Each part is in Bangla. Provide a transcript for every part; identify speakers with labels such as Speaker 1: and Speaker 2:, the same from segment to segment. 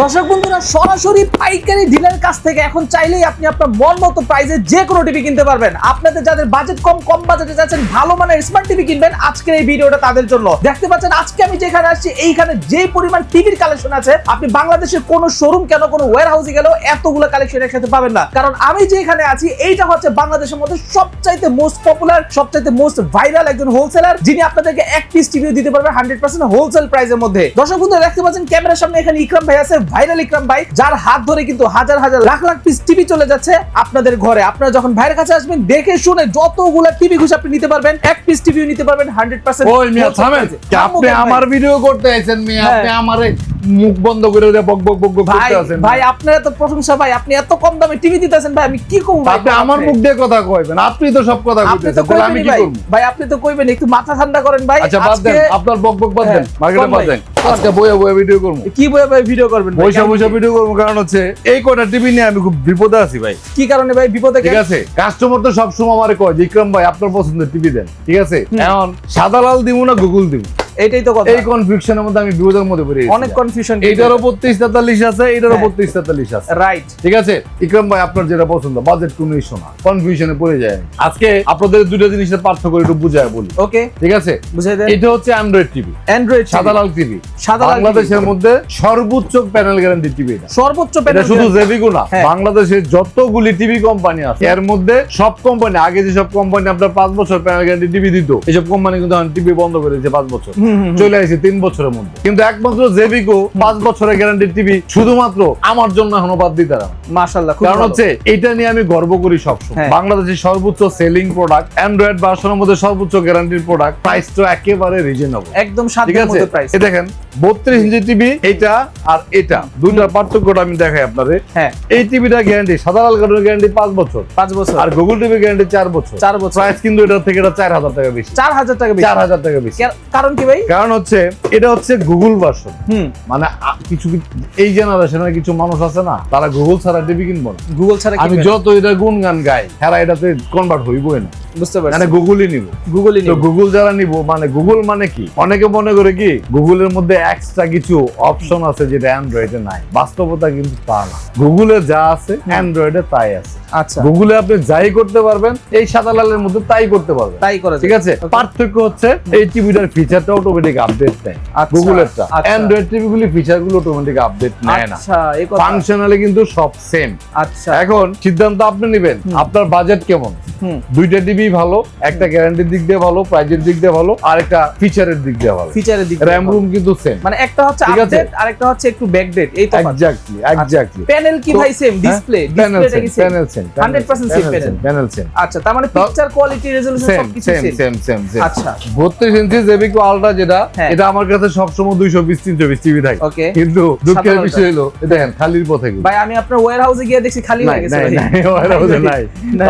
Speaker 1: দর্শক বন্ধুরা, সরাসরি পাইকারি ডিলারের কাছ থেকে এখন চাইলেই আপনি আপনার মন মতো প্রাইসে যে কোনো টিভি কিনতে পারবেন। আপনাদের যাদের বাজেট কম বাজেটে যাচ্ছেন, ভালো মানের স্মার্ট টিভি কিনবেন, আজকের এই ভিডিওটা তাদের জন্য। দেখতে পাচ্ছেন আজকে আমি যেখানে আসছি, এইখানে যে পরিমাণ টিভির কালেকশন আছে, আপনি বাংলাদেশের কোনো শোরুম কেন কোনো ওয়্যার হাউসে গেলেও এতগুলো কালেকশন একসাথে পাবেন না। কারণ আমি যেখানে আছি, এইটা হচ্ছে বাংলাদেশের মধ্যে সবচাইতে মোস্ট পপুলার, সবচাইতে মোস্ট ভাইরাল একজন হোলসেলার, যিনি আপনাদেরকে এক পিস টিভিও দিতে পারবে 100% হোলসেল প্রাইসের মধ্যে। দর্শক বন্ধুরা, দেখতে পাচ্ছেন ক্যামেরার সামনে এখানে ইকরাম ভাই আছে, ভাইরাল ইকরাম ভাই, যার হাত ধরে কিন্তু হাজার হাজার লাখ লাখ পিস টিভি চলে যাচ্ছে আপনাদের ঘরে। আপনারা যখন ভাইয়ের কাছে আসবেন, দেখে শুনে যতগুলা টিভি খুশি আপনি নিতে পারবেন, এক পিস টিভিও নিতে পারবেন 100%।
Speaker 2: ওই মিয়া থামেন, আপনি আমার ভিডিও করতে আইছেন মিয়া, আপনি আমারে মুখ বন্ধ করে দিয়ে বক বক বক করতে আছেন
Speaker 1: ভাই। আপনারা তো প্রশংসা ভাই, আপনি এত কম দামে টিভি দিতেছেন ভাই, আমি কি করব ভাই?
Speaker 2: আপনি আমার মুখ দিয়ে কথা কইবেন, আপনি তো সব কথা কইতেছেন, তাহলে আমি কি করব
Speaker 1: ভাই? আপনি তো কইবেন, একটু মাথা ঠান্ডা করেন ভাই।
Speaker 2: আচ্ছা বাদ দেন, আপনার বক বক বাদ দেন, মার্কেটে বাদ দেন। আজকে বইয়া বইয়া ভিডিও করব।
Speaker 1: কি বইয়া ভাই ভিডিও করবেন?
Speaker 2: বইসা বইসা ভিডিও করব, কারণ হচ্ছে এই কোটা টিভি নিয়ে আমি খুব বিপদে আছি ভাই।
Speaker 1: কি কারণে ভাই বিপদে?
Speaker 2: ঠিক আছে, কাস্টমার তো সব সময় আমারে কয় যে ইকরাম ভাই আপনার পছন্দের টিভি দেন, ঠিক আছে, এখন সাদা লাল দিমু না গুগল দিমু,
Speaker 1: এটাই তো কথা।
Speaker 2: এই কনফিউশনের মধ্যে আমি বিপদের মধ্যে পড়ে গেছি।
Speaker 1: অনেক কনফিউশন।
Speaker 2: এইটারও 32-43 আছে, এইটারও 32-43 আছে,
Speaker 1: রাইট।
Speaker 2: ঠিক আছে। ইকরাম ভাই আপনার যেটা পছন্দ, বাজেট কোনো ইস্যু না, কনফিউশনে পড়ে যায়। আজকে আপনাদের দুটো জিনিসের পার্থক্য একটু বুঝায় বলি,
Speaker 1: ওকে?
Speaker 2: ঠিক আছে,
Speaker 1: বুঝাই দেন।
Speaker 2: এটা হচ্ছে অ্যান্ড্রয়েড টিভি,
Speaker 1: অ্যান্ড্রয়েড
Speaker 2: সাদা লাল টিভি, বাংলাদেশের মধ্যে সর্বোচ্চ প্যানেল গ্যারান্টি টিভি। এটা
Speaker 1: সর্বোচ্চ
Speaker 2: এটা
Speaker 1: প্যানেল
Speaker 2: শুধু জেভিকো না, বাংলাদেশে যতগুলি টিভি কোম্পানি আছে এর মধ্যে সব কোম্পানি, আগে যেসব কোম্পানি আপনার 5 বছর প্যানেল গ্যারান্টি টিভি দিত, এইসব কোম্পানি কিন্তু টিভি বন্ধ করে দিয়েছে 5 বছর, চলে আসছে 3 বছরের মধ্যে। কিন্তু একমাত্র জেভিকো 5 বছরের গ্যারান্টি টিভি শুধুমাত্র আমার জন্য এখনো বাদ দিতে না।
Speaker 1: মাশাআল্লাহ,
Speaker 2: কারণ হচ্ছে এটা নিয়ে আমি গর্ব করি সবসময়। বাংলাদেশের সর্বোচ্চ সেলিং প্রোডাক্ট, অ্যান্ড্রয়েড ভার্সনের মধ্যে সর্বোচ্চ গ্যারান্টির প্রোডাক্ট, প্রাইসটা একেবারে রিজনেবল,
Speaker 1: একদম সাধ্যের মধ্যে প্রাইস।
Speaker 2: এই দেখেন 32 ইঞ্চি টিভি, এটা আর এটা দুইটার পার্থক্যটা আমি দেখাই আপনাদের। এই টিভিটা গ্যারান্টি, সাদা লাল কার্ডের গ্যারান্টি 5 বছর, আর গুগল টিভি গ্যারান্টি 4 বছর। প্রাইস কিন্তু এটা থেকে এটা 4000 টাকা বেশি,
Speaker 1: 4000 টাকা বেশি,
Speaker 2: 4000 টাকা বেশি।
Speaker 1: কারণ কি ভাই?
Speaker 2: কারণ হচ্ছে এটা হচ্ছে গুগল ভার্সন। মানে কিছু এই জেনারেশনের কিছু মানুষ আছে না, তারা গুগল ছাড়া টিভি কিনবো না।
Speaker 1: গুগল ছাড়া
Speaker 2: আমি যত এটা গুণগান গাই, হেরা এটাতে কনভার্ট হইবই না,
Speaker 1: বুঝতে পারছি।
Speaker 2: মানে গুগলই নিব, গুগল যারা নিব, মানে গুগল মানে কি, অনেকে মনে করে কি গুগলের মধ্যে এক্সট্রা কিছু অপশন আছে যেটা অ্যান্ড্রয়েডে নাই। বাস্তবতা কিন্তু তা না, গুগলে যা আছে অ্যান্ড্রয়েডে তাই আছে।
Speaker 1: আচ্ছা,
Speaker 2: গুগলে আপনি যাই করতে পারবেন, এই সাদা লালের মধ্যে তাই করতে পারবেন,
Speaker 1: তাই করা যায়,
Speaker 2: ঠিক আছে। পার্থক্য হচ্ছে এই টিভিটার ফিচারটা অটোমেটিক আপডেট দেয়, গুগলেরটা। অ্যান্ড্রয়েড টিভিগুলি ফিচারগুলো অটোমেটিক আপডেট নেয় না, ফাংশনালি কিন্তু সব সেম।
Speaker 1: আচ্ছা,
Speaker 2: এখন সিদ্ধান্ত আপনি নেবেন, আপনার বাজেট কেমন। দুইটা টিভি ভালো, একটা গ্যারান্টির দিক দিয়ে ভালো, প্রাইজের দিক দিয়ে ভালো, আর একটা ফিচারের দিক দিয়ে ভালো।
Speaker 1: ফিচারের দিক,
Speaker 2: র‍্যাম রুম কিন্তু সেম,
Speaker 1: মানে একটা হচ্ছে আপডেট আর একটা হচ্ছে একটু ব্যাকডেট, এই তো
Speaker 2: এক্স্যাক্টলি।
Speaker 1: প্যানেল কি ভাই সেম, ডিসপ্লেটা কি same?
Speaker 2: Panel same,
Speaker 1: 100% same panel same. আচ্ছা, তার মানে পিকচার কোয়ালিটি, রেজোলিউশন সবকিছু
Speaker 2: সেম।
Speaker 1: আচ্ছা,
Speaker 2: 32 ইঞ্চি জেভিকো আলট্রা যেটা, এটা আমার কাছে সবসময় 220-320 টিভি থাকে, কিন্তু দুঃখের বিষয় হলো দেখেন খালির পথে
Speaker 1: ভাই। আমি আপনার ওয়্যার হাউসে গিয়ে দেখছি খালি হয়ে গেছে ভাই।
Speaker 2: ওয়্যার হাউসে নাই,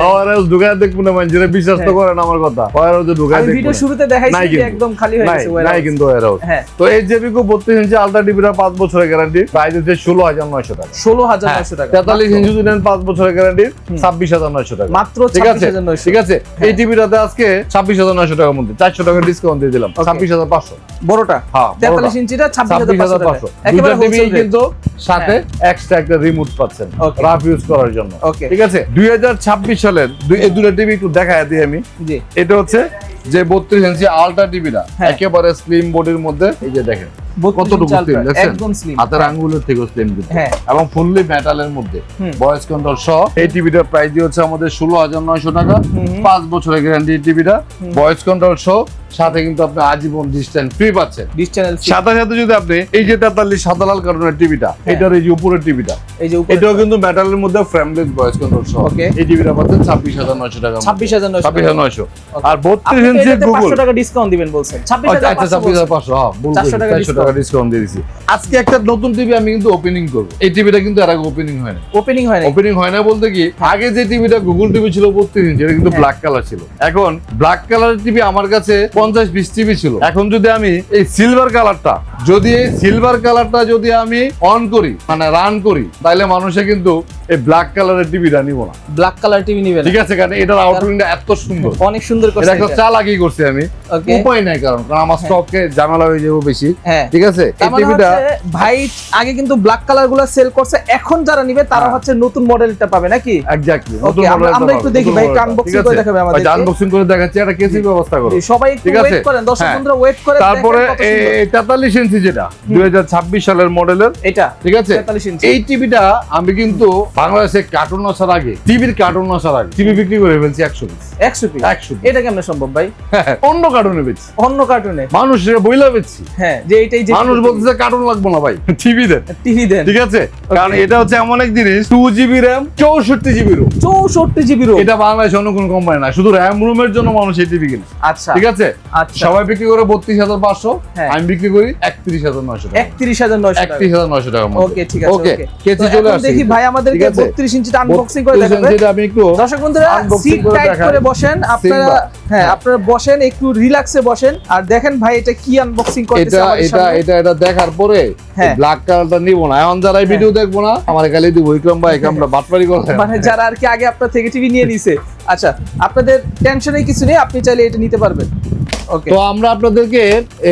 Speaker 2: ওয়্যার হাউস ঢুকায় দেখবো না, মানে বিশ্বাস তো করেন আমার কথা, ওয়্যার হাউসে ঢুকায় দেখবো।
Speaker 1: ভিডিও শুরুতে দেখাইছি যে একদম খালি হয়ে গেছে ওয়্যার হাউস, নাই
Speaker 2: কিন্তু ওয়্যার হাউস। তো এই জেভিকো 32 ইঞ্চি আলট্রা টিভিটা 5 বছরের গ্যারান্টি, প্রাইস হচ্ছে 16900 টাকা।
Speaker 1: 16900 টাকা।
Speaker 2: 43 ইঞ্চি যদি নেন 5 বছরের গ্যারান্টি 26900 টাকা
Speaker 1: মাত্র,
Speaker 2: ঠিক আছে, ঠিক আছে। এই টিভিটাতে আজকে 26900 টাকার মধ্যে 400 টাকা ডিসকাউন্ট দিয়ে দিলাম, 26500
Speaker 1: বড়টা। 43 ইঞ্চিটা 26500
Speaker 2: একেবারে টিভি কিন্তু সাথে এক্সট্রা একটা রিমোট পাচ্ছেন রাফ ইউজ করার জন্য, ঠিক আছে। 2026 সালের এই দুটো টিভি একটু দেখায় দিই আমি। এটা হচ্ছে যে 32 ইঞ্চি আলট্রা টিভিটা, একেবারে স্লিম বডির মধ্যে, এই যে দেখেন কতটুকু স্লিম, একদম স্লিম, হাতের আঙ্গুলের থেকেও স্লিম কিন্তু, এবং ফুললি মেটালের মধ্যে, ভয়েস কন্ট্রোল সহ। এই টিভিটার প্রাইস হচ্ছে আমাদের 16900 টাকা, 5 বছরের গ্যারান্টি টিভিটা, ভয়েস কন্ট্রোল সহ, সাথে কিন্তু আপনি আজীবন ডিসটেন্স ফ্রি পাচ্ছেন। সাথে সাথে যদি আপনি এই যে 43 সাদা লাল কার্টুনের টিভিটা, এটার এই যে উপরের টিভিটা, এটাও কিন্তু মেটালের মধ্যে ফ্রেমলেস ভয়েস কন্ট্রোল সহ, এই টিভিটা পাচ্ছেন 26900 টাকা, 26900। আর 32 ইঞ্চি গুগল
Speaker 1: 500 টাকা ডিসকাউন্ট দিবেন বলছেন,
Speaker 2: 26500, হ্যাঁ বলছি 400 টাকা ডিসকাউন্ট দিয়ে দিছি। আজকে একটা নতুন টিভি আমি কিন্তু ওপেনিং করব। এই টিভিটা কিন্তু এর আগে ওপেনিং হয় না। ওপেনিং হয় না বলতে কি, আগে যে টিভিটা গুগল টিভি ছিল 32 ইঞ্চি, এটা কিন্তু ব্ল্যাক কালার ছিল। এখন ব্ল্যাক কালারের টিভি আমার কাছে 50-20 টিভি ছিল। এখন যদি আমি এই সিলভার কালারটা যদি আমি অন করি, মানে রান করি, তাহলে মানুষে কিন্তু এই ব্ল্যাক কালারের টিভিটা নিব না,
Speaker 1: ব্ল্যাক কালার টিভি নিবেন,
Speaker 2: ঠিক আছে। কারণ এটার আউটলুকটা এত সুন্দর,
Speaker 1: অনেক সুন্দর করছে,
Speaker 2: এটা একটা চালাকি করছি আমি, উপায় নাই, কারণ আমার স্টকে ঝামেলা হয়ে যাবে বেশি, ঠিক আছে এই
Speaker 1: তার মানে
Speaker 2: টিভিটা
Speaker 1: হচ্ছে ভাই আগে কিন্তু ব্ল্যাক কালার গুলো সেল করছে, এখন যারা নিবে তারা হচ্ছে নতুন মডেলটা পাবে নাকি?
Speaker 2: এক্স্যাক্টলি
Speaker 1: Okay, আমরা একটু দেখি ভাই, আনবক্সিং করে দেখাবে আমাদের।
Speaker 2: আনবক্সিং করে দেখাচ্ছি, একটা কেসির ব্যবস্থা করো
Speaker 1: সবাই একটু
Speaker 2: ঠিক আছে?
Speaker 1: ওয়েট করেন, দর্শক
Speaker 2: হ্যাঁ।
Speaker 1: বন্ধুরা ওয়েট করেন।
Speaker 2: তারপরে
Speaker 1: দেখেন কত সুন্দর।
Speaker 2: এই 43 ইঞ্চি যেটা 2026 সালের মডেলের,
Speaker 1: এটা
Speaker 2: ঠিক আছে
Speaker 1: 43 ইঞ্চি।
Speaker 2: এই টিভিটা আমি কিন্তু বাংলাদেশে কার্টুন আসার আগে, টিভির কার্টুন আসার আগে টিভি বিক্রি করে ফেলছি 100 পিস।
Speaker 1: 100 পিস।
Speaker 2: 100
Speaker 1: এটা কেমনে সম্ভব ভাই?
Speaker 2: অন্য কার্টুনে বেচছি,
Speaker 1: অন্য কার্টুনে?
Speaker 2: মানুষের বইলা বেচছি।
Speaker 1: হ্যাঁ, যে এটাই যে
Speaker 2: মানুষ বলতেছে কার্টুন লাগবে না ভাই, টিভি দেন।
Speaker 1: টিভি দেন।
Speaker 2: ঠিক আছে, কারণ এটা হচ্ছে এমন এক জিনিস, 2GB RAM 64GB ROM।
Speaker 1: 64GB ROM।
Speaker 2: এটা বাংলাদেশে অন্য কোনো কোম্পানি না, শুধু RAM রুমের জন্য মানুষ এই টিভি কিনে।
Speaker 1: আচ্ছা
Speaker 2: ঠিক আছে,
Speaker 1: আচ্ছা।
Speaker 2: সবাই বিক্রি করে 32,500,
Speaker 1: হ্যাঁ।
Speaker 2: আমি বিক্রি করি 31,900 টাকা।
Speaker 1: 31,900 টাকা।
Speaker 2: 31,900 টাকার মধ্যে।
Speaker 1: ওকে, ঠিক আছে।
Speaker 2: ওকে,
Speaker 1: ওকে,
Speaker 2: কেসি
Speaker 1: তো
Speaker 2: চলে
Speaker 1: এখন
Speaker 2: আসছে।
Speaker 1: দেখি ভাই আমাদেরকে
Speaker 2: ঠিক আছে?
Speaker 1: 32 ইঞ্চিটা আনবক্সিং করে
Speaker 2: 32
Speaker 1: দেখাবে।
Speaker 2: ইঞ্চিটা আমি একটু
Speaker 1: দর্শক বন্ধুরা
Speaker 2: unboxing
Speaker 1: সিট
Speaker 2: করে
Speaker 1: টাইট
Speaker 2: দেখাই।
Speaker 1: করে বসেন, আপনারা
Speaker 2: Silver।
Speaker 1: হ্যাঁ আপনারা বসেন, একটু রিল্যাক্সে বসেন আর দেখেন ভাই এটা কি আনবক্সিং করতেছে
Speaker 2: এটা
Speaker 1: আমাদের
Speaker 2: এটা
Speaker 1: সামনে।
Speaker 2: এটা এটা দেখার পরে
Speaker 1: হ্যাঁ।
Speaker 2: ব্ল্যাক কালারটা নিব না, এখন যারা এই ভিডিও দেখবো না আমার খালি দিব ইকরাম ভাই আমরা বাটপারি করে।
Speaker 1: মানে যারা আর কি আগে আপনার থেকে টিভি নিয়ে নিছে। আচ্ছা, আপনাদের টেনশনের কিছু নেই, আপনি চাইলে এটা নিতে পারবেন। ওকে,
Speaker 2: তো আমরা আপনাদেরকে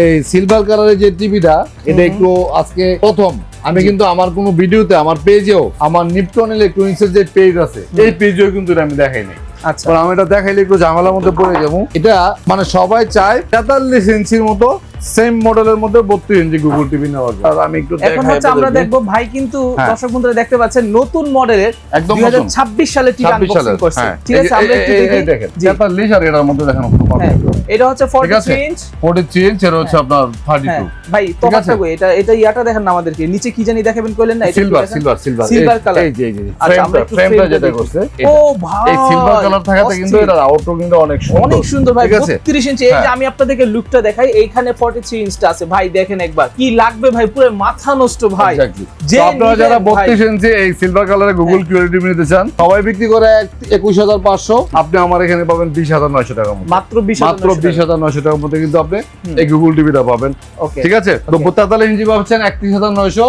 Speaker 2: এই সিলভার কালারের যে টিভিটা, এটা একটু আজকে প্রথম আমি কিন্তু আমার কোনো ভিডিওতে, আমার পেজেও, আমার নিপটন ইলেকট্রনিক্সের যে পেজ আছে এই পেজেও কিন্তু এটা আমি দেখাই নাই।
Speaker 1: আচ্ছা,
Speaker 2: কারণ আমি এটা দেখাইলে একটু ঝামেলার মধ্যে পড়ে যাবো। এটা মানে সবাই চায় 43 ইঞ্চির মতো সেম মডেলের মধ্যে 32 ইঞ্চি গুগল টিভি নেওয়ার জন্য। আর আমি একটু
Speaker 1: এখন
Speaker 2: দেখাই
Speaker 1: হচ্ছে আমরা
Speaker 2: আপনাদেরকে।
Speaker 1: দেখবো ভাই কিন্তু
Speaker 2: হ্যাঁ।
Speaker 1: দর্শক বন্ধুরা দেখতে পাচ্ছেন নতুন মডেলের
Speaker 2: একদম
Speaker 1: 2026 সালে টিভি
Speaker 2: 26
Speaker 1: আনবক্সিং
Speaker 2: সালের,
Speaker 1: করছে।
Speaker 2: হ্যাঁ।
Speaker 1: ঠিক আছে, আমরা একটু
Speaker 2: এই
Speaker 1: দেখি।
Speaker 2: দেখেন
Speaker 1: জি।
Speaker 2: 43 আর এটার মধ্যে দেখেন
Speaker 1: হ্যাঁ, এটা হচ্ছে
Speaker 2: ঠিক আছে?
Speaker 1: 43 ইঞ্চ।
Speaker 2: 43 ইঞ্চ আর হচ্ছে আপনার 32।
Speaker 1: হ্যাঁ, ভাই
Speaker 2: ঠিক
Speaker 1: তফাৎটা
Speaker 2: আছে?
Speaker 1: কই? এটা ইয়াটা দেখেন না আমাদেরকে, নিচে কি জানি দেখাবেন কইলেন না? এটা কি
Speaker 2: সিলভার
Speaker 1: দেখেন?
Speaker 2: Silver silver
Speaker 1: Silver color।
Speaker 2: এই যে এই যে
Speaker 1: আচ্ছা, আমরা একটু
Speaker 2: ফ্রেমটা
Speaker 1: frame টা
Speaker 2: যেটা
Speaker 1: দেখি।
Speaker 2: করছে
Speaker 1: ও
Speaker 2: এটা।
Speaker 1: ভাই,
Speaker 2: এই সিলভার কালার থাকাতে কিন্তু
Speaker 1: অস্থির।
Speaker 2: এটা আউটলুক কিন্তু অনেক সুন্দর।
Speaker 1: অনেক সুন্দর ভাই,
Speaker 2: ঠিক আছে?
Speaker 1: 32 ইঞ্চি। এই যে
Speaker 2: হ্যাঁ।
Speaker 1: আমি আপনাদেরকে লুকটা দেখাই, এইখানে 43 ইঞ্চটা আছে ভাই, দেখেন একবার কি লাগবে ভাই, পুরো মাথা নষ্ট ভাই।
Speaker 2: Exactly.
Speaker 1: যে
Speaker 2: তো আপনারা যারা
Speaker 1: নিবেন ভাই।
Speaker 2: 32 ইঞ্চি এই সিলভার কালারের গুগল কিউরিটি নিতে চান, সবাই বিক্রি করে 21,500, আপনি আমার এখানে পাবেন 20,900 টাকার মধ্যে।
Speaker 1: মাত্র
Speaker 2: মাত্র
Speaker 1: 20,900
Speaker 2: 20,900 টাকার মধ্যে কিন্তু আপনি এই গুগল টিভিটা পাবেন।
Speaker 1: ওকে,
Speaker 2: ঠিক আছে, তো 43 ইঞ্চি পাচ্ছেন 31,900,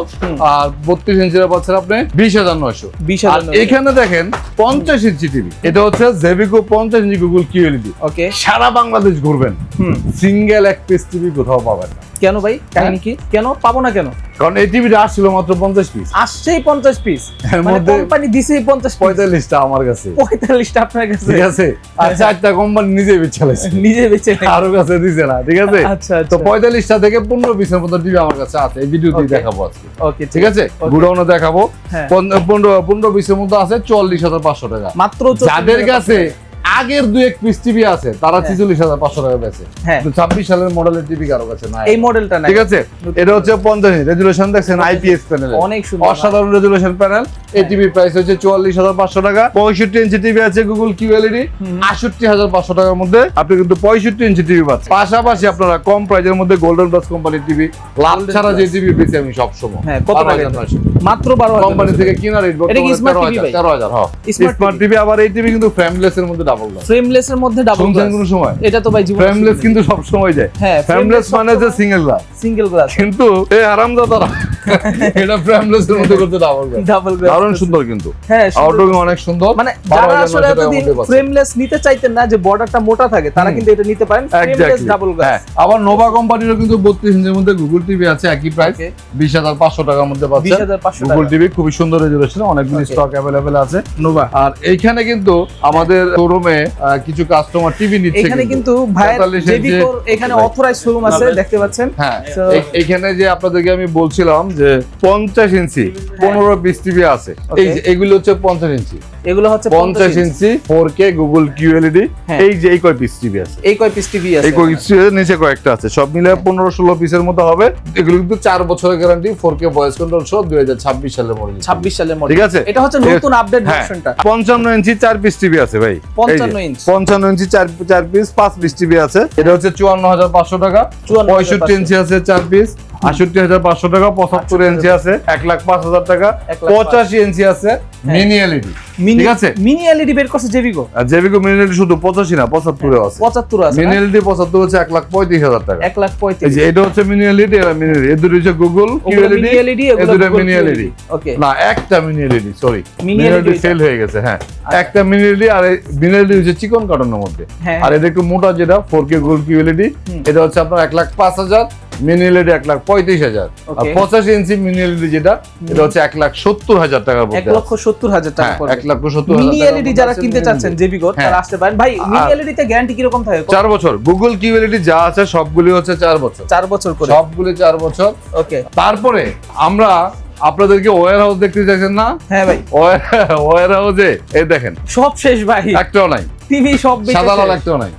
Speaker 2: আর 32 ইঞ্চিটা পাচ্ছেন আপনি 20,900। আর
Speaker 1: 20,900
Speaker 2: এখানে দেখেন 50 ইঞ্চি টিভি, এটা হচ্ছে জেভিকো 50 ইঞ্চি গুগল কিউএলইডি।
Speaker 1: ওকে,
Speaker 2: সারা বাংলাদেশ ঘুরবেন, সিঙ্গেল এক পিস টিভি কোথাও পাবেন না।
Speaker 1: কেন ভাই, কাহিনী কি? কেন পাবো না কেন?
Speaker 2: কারণ এই টিভিটা আসছিল মাত্র 50 পিস,
Speaker 1: আসছেই 50 পিস,
Speaker 2: এর
Speaker 1: মানে
Speaker 2: মধ্যে
Speaker 1: কোম্পানি দিছেই 50 পিস,
Speaker 2: 45টা আমার কাছে।
Speaker 1: 45টা আপনার কাছে।
Speaker 2: ঠিক আছে, আর 4টা কোম্পানি নিজে বেচালাইছে,
Speaker 1: নিজে বেচে নেয়।
Speaker 2: কারো কাছে দিছে না। ঠিক আছে,
Speaker 1: আচ্ছা,
Speaker 2: তো
Speaker 1: আচ্ছা।
Speaker 2: 45টা থেকে 15 পিসের মতো টিভি আমার কাছে আছে, এই ভিডিওতেই
Speaker 1: Okay.
Speaker 2: দেখাবো আজকে।
Speaker 1: ওকে,
Speaker 2: ঠিক আছে,
Speaker 1: Okay.
Speaker 2: গুডাউনে দেখাবো।
Speaker 1: হ্যাঁ।
Speaker 2: 15 পিসের মধ্যে আছে 44,500 টাকা।
Speaker 1: মাত্র
Speaker 2: যাদের কাছে আগের 2-1 পিস টিভি আছে তারা 46,500 টাকা বেচে।
Speaker 1: হ্যাঁ।
Speaker 2: 26 সালের মডেলের টিভি কারো কাছে নাই।
Speaker 1: এই মডেলটা নাই।
Speaker 2: ঠিক আছে, এটা হচ্ছে 50 ইঞ্চি রেজুলেশন, দেখছেন আইপিএস প্যানেল,
Speaker 1: অনেক সুন্দর।
Speaker 2: অসাধারণ রেজুলেশন প্যানেল। এই টিভি প্রাইস হচ্ছে 44,500 টাকা। 65 ইঞ্চি টিভি আছে গুগল কিউএলইডি 68,500 টাকার মধ্যে আপনি কিন্তু 65 ইঞ্চি টিভি পাচ্ছেন। পাশাপাশি আপনারা কম প্রাইজের মধ্যে গোল্ডেন প্লাস কোম্পানির টিভি, লাভ
Speaker 1: Golden
Speaker 2: ছাড়া যে
Speaker 1: Plus।
Speaker 2: টিভি পেয়েছি আমি সব সময়,
Speaker 1: হ্যাঁ, কত টাকা?
Speaker 2: 12,900
Speaker 1: মাত্র 12,000
Speaker 2: কোম্পানি থেকে কিনা রেট
Speaker 1: এটা কি smart TV ভাই?
Speaker 2: 13,000 হ্যাঁ।
Speaker 1: Smart
Speaker 2: স্মার্ট টিভি, আবার এই টিভি কিন্তু ফ্রেমলেস এর মধ্যে ডাবল গ্লাস।
Speaker 1: ফ্রেমলেস এর মধ্যে ডাবল
Speaker 2: শুনছেন
Speaker 1: গ্লাস।
Speaker 2: কোন সময়?
Speaker 1: এটা তো ভাই জীবন
Speaker 2: ফ্রেমলেস কিন্তু সব সময় যায়।
Speaker 1: হ্যাঁ,
Speaker 2: ফ্রেমলেস
Speaker 1: frameless
Speaker 2: মানে যে
Speaker 1: সবসময়-
Speaker 2: সিঙ্গেল গ্লাস,
Speaker 1: সিঙ্গেল গ্লাস,
Speaker 2: কিন্তু এই হারামজাদারা এটা ফ্রেমলেস এর মধ্যে করতে ডাবল গ্লাস।
Speaker 1: Double glass.
Speaker 2: দারুণ সুন্দর কিন্তু,
Speaker 1: হ্যাঁ, সুন্দর।
Speaker 2: আউটলুক অনেক সুন্দর।
Speaker 1: মানে যারা
Speaker 2: 12,900
Speaker 1: আসলে
Speaker 2: টাকার
Speaker 1: এতদিন
Speaker 2: মধ্যে পাচ্ছেন।
Speaker 1: ফ্রেমলেস নিতে চাইতেন না, যে বর্ডারটা মোটা থাকে, তারা কিন্তু এটা নিতে পারেন, ফ্রেমলেস
Speaker 2: Exactly.
Speaker 1: Double glass.
Speaker 2: হ্যাঁ, আবার নোভা কোম্পানিরও কিন্তু 32 ইঞ্চির মধ্যে গুগল টিভি আছে, একই প্রাইস
Speaker 1: Okay.
Speaker 2: 20,500 টাকার মধ্যে পাচ্ছেন।
Speaker 1: 20,500
Speaker 2: গুগল
Speaker 1: টাকা।
Speaker 2: টিভি খুবই সুন্দর রেজুলেশন, অনেকগুলো
Speaker 1: Okay.
Speaker 2: স্টক অ্যাভেলেবেল আছে।
Speaker 1: নোভা।
Speaker 2: আর এইখানে কিন্তু আমাদের শোরুমে কিছু কাস্টমার টিভি নিচ্ছে,
Speaker 1: এখানে কিন্তু ভাইয়ের
Speaker 2: 43 ইঞ্চি-
Speaker 1: জেবিকোর এখানে অথরাইজ শোরুম আছে, দেখতে পাচ্ছেন।
Speaker 2: হ্যাঁ,
Speaker 1: So,
Speaker 2: এখানে যে আপনাদেরকে আমি বলছিলাম যে 50 ইঞ্চি 15 পিস টিভি আছে, এই যে এগুলো হচ্ছে 50 ইঞ্চি,
Speaker 1: এগুলো হচ্ছে
Speaker 2: 50 ইঞ্চি 4K গুগল কিউএলইডি।
Speaker 1: হ্যাঁ।
Speaker 2: এই যে এই কয় পিস টিভি আছে,
Speaker 1: এই কয় পিস টিভি আছে?
Speaker 2: এই কয় পিস নিচে কয়েকটা আছে, সব মিলে 15-16 পিসের মতো হবে। এগুলো কিন্তু 4 বছরের গ্যারান্টি, 4K ভয়েস কন্ট্রোল সহ 2026 সালের মডেল।
Speaker 1: 26 সালের মডেল।
Speaker 2: ঠিক আছে,
Speaker 1: এটা হচ্ছে নতুন আপডেট
Speaker 2: হ্যাঁ,
Speaker 1: ভার্সনটা।
Speaker 2: 55 ইঞ্চি 4 পিস টিভি আছে ভাই।
Speaker 1: 55 ইঞ্চি।
Speaker 2: 55 ইঞ্চি 4 পিস 5 পিস টিভি আছে, এটা হচ্ছে 54,500 টাকা।
Speaker 1: 54,500
Speaker 2: 65 ইঞ্চি আছে 4 পিস 68,500 টাকা। 75 ইঞ্চি আছে 1,05,000 টাকা। 85 ইঞ্চি আছে মিনি এলইডি। ঠিক আছে,
Speaker 1: মিনি এলইডি বের করছে জেবিকো।
Speaker 2: আর জেবিকো মিনি এলইডি শুধু 85 না 75 আছে।
Speaker 1: 75 আছে।
Speaker 2: মিনি এলইডি 75 হচ্ছে 1,35,000 টাকা।
Speaker 1: 1,35,000।
Speaker 2: এই যে এটা হচ্ছে মিনি এলইডি, এটা মিনি এলইডি, এই দুটো হচ্ছে গুগল কিউএলইডি,
Speaker 1: মিনি এলইডি,
Speaker 2: এই দুটো মিনি এলইডি।
Speaker 1: ওকে।
Speaker 2: না, একটা mini LED, sorry,
Speaker 1: Mini
Speaker 2: mini LED
Speaker 1: LED
Speaker 2: cell হয়ে গেছে। হ্যাঁ, একটা মিনি এলইডি, আর মিনি এলইডি হচ্ছে চিকন কার্টনের মধ্যে,
Speaker 1: হ্যাঁ।
Speaker 2: আর এটা একটু মোটা যেটা 4K গোল্ড কিউএলইডি, এটা হচ্ছে আপনার 1,05,000। মিনি এলইডি 1,35,000, আর 85 ইঞ্চি মিনি এলইডি যেটা এটা হচ্ছে 1,70,000 টাকার মধ্যে।
Speaker 1: 1,70,000 টাকা পড়বে।
Speaker 2: 1,70,000
Speaker 1: মিনি এলইডি যারা কিনতে চাচ্ছেন জেবি গোল্ড তারা আসতে পারেন। ভাই মিনি এলইডি তে গ্যারান্টি কি রকম থাকে?
Speaker 2: 4 বছর। গুগল কিউএলইডি যা আছে সবগুলি হচ্ছে 4 বছর।
Speaker 1: 4 বছর করে
Speaker 2: সবগুলি 4 বছর।
Speaker 1: ওকে।
Speaker 2: তারপরে আমরা আপনাদেরকে ওয়্যার হাউস দেখতে চাইছেন না?
Speaker 1: হ্যাঁ ভাই,
Speaker 2: ওয়্যার হাউসে এই দেখেন
Speaker 1: সব শেষ ভাই,
Speaker 2: একটাও নাই
Speaker 1: টিভি সব
Speaker 2: সাদা লাল একটাও নাই।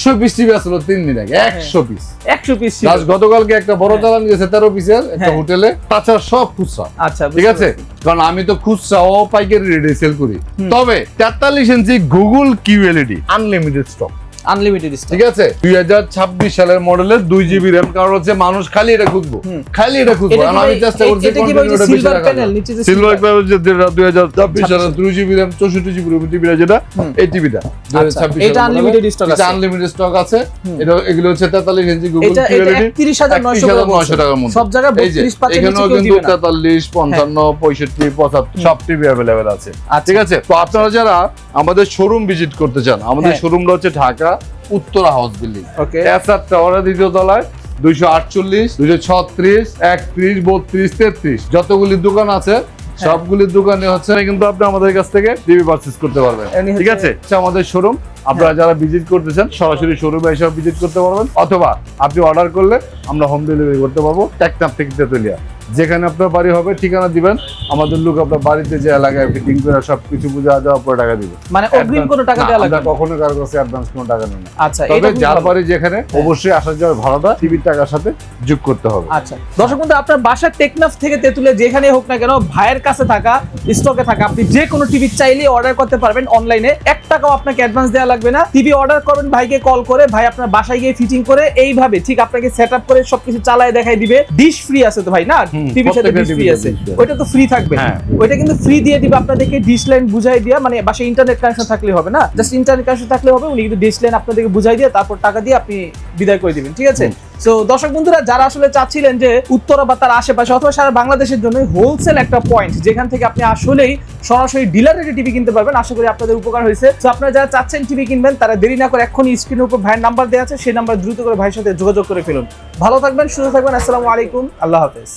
Speaker 2: 100 পিস টিভি আসলো 3 দিন আগে, 100 পিস।
Speaker 1: 100 পিস ছিল।
Speaker 2: জাস্ট গতকালকে একটা বড় চালান গেছে 13 পিসের একটা হোটেলে, তাছাড়া সব খুচরা।
Speaker 1: আচ্ছা,
Speaker 2: ঠিক আছে, কারণ আমি তো খুচরা ও পাইকারি রেটে সেল করি। তবে 43 inch Google QLED unlimited stock,
Speaker 1: unlimited stock.
Speaker 2: ঠিক আছে, 2026 সালের মডেলের 2 জিবি RAM। কারণ হচ্ছে মানুষ খালি এটা খুঁজবো, খালি এটা খুঁজবো। আমি চেষ্টা করছি
Speaker 1: সিলভার প্যানেল নিচে যে
Speaker 2: সিলভার প্যানেল যে 2026 সালের 2 জিবি RAM 64 জিবি টিভিটা যেটা এই টিভিটা 2026
Speaker 1: এটা আনলিমিটেড স্টক আছে।
Speaker 2: এটা আনলিমিটেড স্টক আছে। এটা এগুলো হচ্ছে 43 ইঞ্চি গুগল কিউএলইডি
Speaker 1: 31,900
Speaker 2: টাকার মধ্যে।
Speaker 1: সব জায়গায় 32 5
Speaker 2: এখানেও কিন্তু 43 55 65 75 সব টিভি अवेलेबल আছে। ঠিক আছে, তো আপনারা যারা আমাদের শোরুম ভিজিট করতে চান, আমাদের শোরুমটা হচ্ছে Dhaka Uttara house building, SR টাওয়ারের দ্বিতীয় তলায়, 248 236 31 32 33 যতগুলি দোকান আছে সবগুলির দোকানে হচ্ছে কিন্তু আপনি আমাদের কাছ থেকে টিভি পারচেজ করতে পারবেন। ঠিক আছে, আমাদের শোরুম আপনারা যারা ভিজিট করতে চান সরাসরি শোরুমে এসে ভিজিট করতে পারবেন, অথবা আপনি অর্ডার করলে আমরা হোম ডেলিভারি করতে পারবো। টেকনাফ থেকে তেতুলিয়া, যেখানে আপনার বাড়ি হবে ঠিকানা দিবেন, আমাদের লোক আপনার বাড়িতে যে এলাকায় ফিটিং করে সবকিছু বুঝা দেওয়ার পরে টাকা দিবে।
Speaker 1: মানে অগ্রিম কোনো টাকা দেওয়া লাগবে না,
Speaker 2: কখনো কারো কাছে অ্যাডভান্স কোনো টাকা নেই।
Speaker 1: আচ্ছা,
Speaker 2: তবে যার বাড়ি যেখানে অবশ্যই আসা যাওয়ার ভাড়াটা টিভির টাকার সাথে যোগ করতে হবে।
Speaker 1: আচ্ছা দর্শক বন্ধু, আপনার বাসা টেকনাফ থেকে তেতুলিয়া যেখানে হোক না কেন, ভাইয়ের কাছে থাকা স্টকে থাকা আপনি যে কোনো টিভি চাইলে অর্ডার করতে পারবেন অনলাইনে। 1 টাকাও আপনাকে অ্যাডভান্স দেওয়া লাগবে না। টিভি অর্ডার করবেন, ভাইকে কল করে, ভাই আপনার বাসায় গিয়ে ফিটিং করে এইভাবে ঠিক আপনাকে সেটআপ করে সবকিছু চালায় দেখাই দিবে। ডিশ ফ্রি আছে তো ভাই না? টিভির সাথে ডিশ ফ্রি আছে, ওইটা তো ফ্রি থাকবে। ওইটা কিন্তু ফ্রি দিয়ে দিবে আপনাদেরকে, ডিশ লাইন বুঝাই দিয়া, মানে বাসায় ইন্টারনেট কানেকশন থাকলে হবে না, জাস্ট ইন্টারনেট কানেকশন থাকলে হবে। উনি কিন্তু ডিশ লাইন আপনাদেরকে বুঝাই দিয়ে তারপর টাকা দিয়ে আপনি বিদায় করে দিবেন। ঠিক আছে, সো দর্শক বন্ধুরা যারা আসলে চাচ্ছিলেন যে উত্তরা বা তার আশেপাশে অথবা সারা বাংলাদেশের জন্য হোলসেল একটা পয়েন্ট যেখান থেকে আপনি আসলেই সরাসরি ডিলার রেটে টিভি কিনতে পারবেন, আশা করি আপনাদের উপকার হয়েছে। তো আপনারা যারা চাচ্ছেন টিভি কিনবেন তারা দেরি না করে এখনই স্ক্রিনের উপর ভাইয়ের নাম্বার দেওয়া আছে, সেই নাম্বার দ্রুত করে ভাইয়ের সাথে যোগাযোগ করে ফেলুন। ভালো থাকবেন, সুস্থ থাকবেন। আসসালামু আলাইকুম, আল্লাহ হাফেজ।